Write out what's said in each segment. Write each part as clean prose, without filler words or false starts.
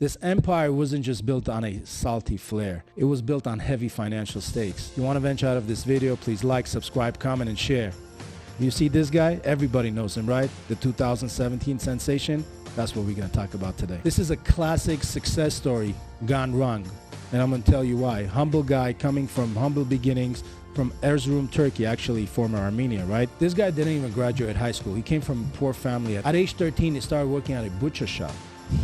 This empire wasn't just built on a salty flair. It was built on heavy financial stakes. If you want to venture out of this video, please like, subscribe, comment, and share. You see this guy? Everybody knows him, right? The 2017 sensation? That's what we're going to talk about today. This is a classic success story gone wrong. And I'm going to tell you why. Humble guy coming from humble beginnings from Erzurum, Turkey, actually former Armenia, right? This guy didn't even graduate high school. He came from a poor family. At age 13, he started working at a butcher shop.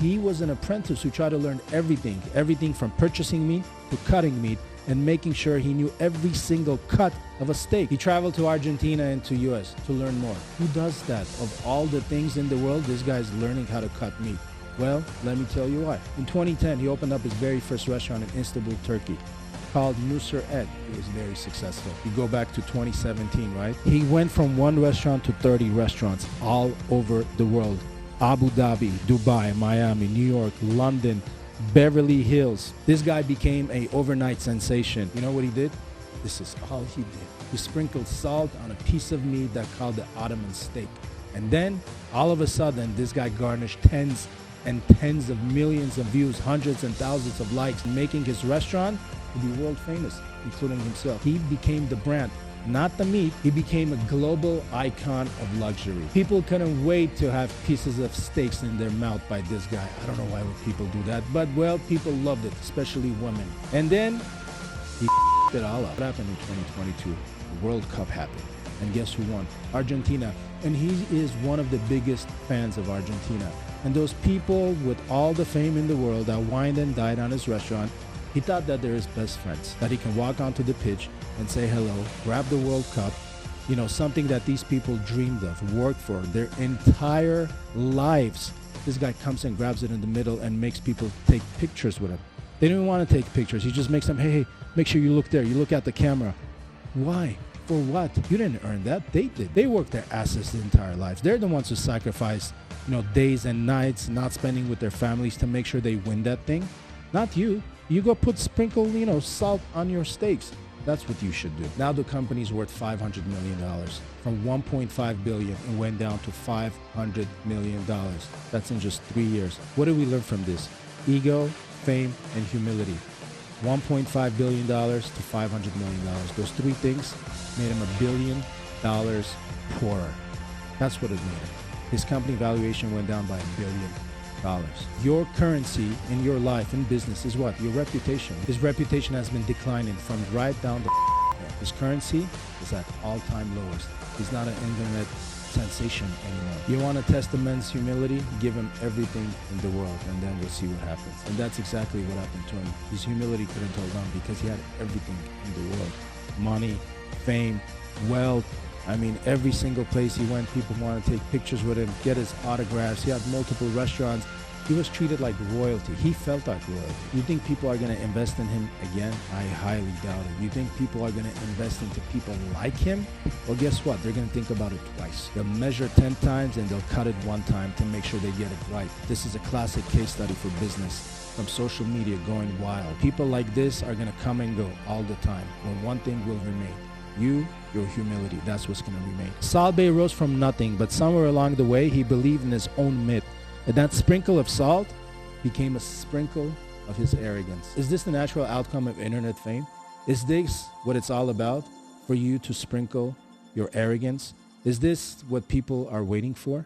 He was an apprentice who tried to learn everything from purchasing meat to cutting meat and making sure he knew every single cut of a steak. He traveled to Argentina and to US to learn more. Who does that? Of all the things in the world, this guy's learning how to cut meat. Well, let me tell you why. In 2010, he opened up his very first restaurant in Istanbul, Turkey, called Nusr Ed. It was very successful. You go back to 2017, right? He went from one restaurant to 30 restaurants all over the world. Abu Dhabi, Dubai, Miami, New York, London, Beverly Hills. This guy became an overnight sensation. You know what he did? This is all he did. He sprinkled salt on a piece of meat that called the Ottoman steak. And then, all of a sudden, this guy garnished tens and tens of millions of views, hundreds and thousands of likes, making his restaurant to be world famous, including himself. He became the brand, not the meat. He became a global icon of luxury. People couldn't wait to have pieces of steaks in their mouth by this guy. I don't know why would people do that, but well, people loved it, especially women. And then he it all up. What happened in 2022? The World Cup happened. And guess who won? Argentina. And he is one of the biggest fans of Argentina. And those people with all the fame in the world that wined and dined on his restaurant, he thought that they're his best friends, that he can walk onto the pitch and say hello, grab the World Cup, you know, something that these people dreamed of, worked for their entire lives. This guy comes and grabs it in the middle and makes people take pictures with him. They don't even want to take pictures. He just makes them, hey, make sure you look there. You look at the camera. Why? For what? You didn't earn that. They did. They worked their asses the entire lives. They're the ones who sacrifice, you know, days and nights, not spending with their families to make sure they win that thing. Not you. You go sprinkle, you know, salt on your steaks. That's what you should do. Now the company's worth $500 million. From $1.5 billion, it went down to $500 million. That's in just 3 years. What did we learn from this? Ego, fame, and humility. $1.5 billion to $500 million. Those three things made him $1 billion poorer. That's what it made him. His company valuation went down by $1 billion. Your currency in your life and business is what? Your reputation. His reputation has been declining from right down the His currency is at all-time lowest. He's not an internet sensation anymore. You want to test the man's humility? Give him everything in the world, and then we'll see what happens. And that's exactly what happened to him. His humility couldn't hold on because he had everything in the world. Money, fame, wealth. I mean, every single place he went, people wanted to take pictures with him, get his autographs. He had multiple restaurants. He was treated like royalty. He felt like royalty. You think people are going to invest in him again? I highly doubt it. You think people are going to invest into people like him? Well, guess what? They're going to think about it twice. They'll measure 10 times and they'll cut it one time to make sure they get it right. This is a classic case study for business. From social media going wild. People like this are going to come and go all the time. When one thing will remain. Your humility. That's what's going to remain. Salt Bay rose from nothing, but somewhere along the way, he believed in his own myth. And that sprinkle of salt became a sprinkle of his arrogance. Is this the natural outcome of internet fame? Is this what it's all about? For you to sprinkle your arrogance? Is this what people are waiting for?